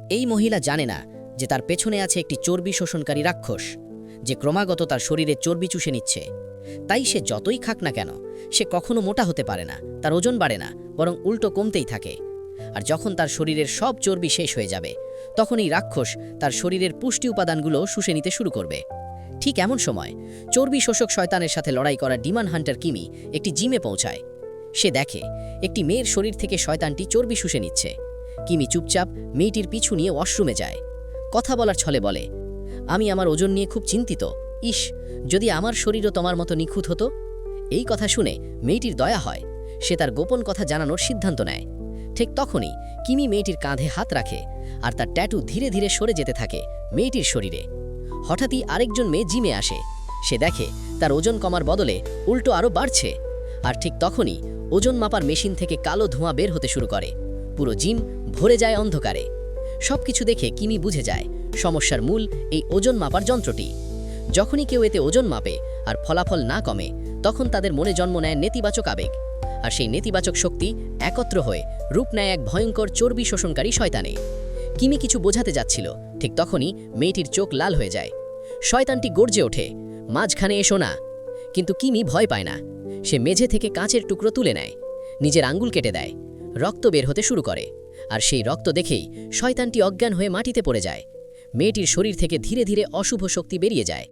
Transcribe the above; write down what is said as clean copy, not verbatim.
এই মহিলা জানে না যে তার পেছনে আছে একটি চর্বি শোষণকারী রাক্ষস, যে ক্রমাগত তার শরীরে চর্বি চুষে নিচ্ছে। তাই সে যতই খাক না কেন, সে কখনো মোটা হতে পারে না, তার ওজন বাড়ে না, বরং উল্টো কমতেই থাকে। আর যখন তার শরীরের সব চর্বি শেষ হয়ে যাবে, তখন এই রাক্ষস তার শরীরের পুষ্টি উপাদানগুলো শুষে নিতে শুরু করবে। ঠিক এমন সময় চর্বি শোষক শয়তানের সাথে লড়াই করা ডিমান হান্টার কিমি একটি জিমে পৌঁছায়। সে দেখে একটি মেয়ের শরীর থেকে শয়তানটি চর্বি শুষে নিচ্ছে। কিমি চুপচাপ মেয়েটির পিছু নিয়ে ওয়াশরুমে যায়। কথা বলার ছলে বলে, আমি আমার ওজন নিয়ে খুব চিন্তিত। ইস, যদি আমার শরীরও তোমার মতো নিখুঁত হতো। এই কথা শুনে মেয়েটির দয়া হয়। সে তার গোপন কথা জানানোর সিদ্ধান্ত নেয়। ঠিক তখনই কিমি মেয়েটির কাঁধে হাত রাখে, আর তার ট্যাটু ধীরে ধীরে সরে যেতে থাকে মেয়েটির শরীরে। হঠাৎই আরেকজন মেয়ে জিমে আসে। সে দেখে তার ওজন কমার বদলে উল্টো আরও বাড়ছে। আর ঠিক তখনই ওজন মাপার মেশিন থেকে কালো ধোঁয়া বের হতে শুরু করে। পুরো জিম ভরে যায় অন্ধকারে। সবকিছু দেখে কিমি বুঝে যায় সমস্যার মূল এই ওজন মাপার যন্ত্রটি। যখনই কেউ এতে ওজন মাপে আর ফলাফল না কমে, তখন তাদের মনে জন্ম নেয় নেতিবাচক আবেগ। আর সেই নেতিবাচক শক্তি একত্র হয়ে রূপ নেয় এক ভয়ঙ্কর চর্বি শোষণকারী শয়তানে। কিমি কিছু বোঝাতে যাচ্ছিল, ঠিক তখনই মেয়েটির চোখ লাল হয়ে যায়। শয়তানটি গর্জে ওঠে, মাঝখানে এসো না। কিন্তু কিমি ভয় পায় না। সে মেঝে থেকে কাঁচের টুকরো তুলে নেয়, নিজের আঙ্গুল কেটে দেয়। রক্ত বের হতে শুরু করে। আর সেই রক্ত দেখেই শয়তানটি অজ্ঞান হয়ে মাটিতে পড়ে যায়। মেয়েটির শরীর থেকে ধীরে ধীরে অশুভ শক্তি বেরিয়ে যায়।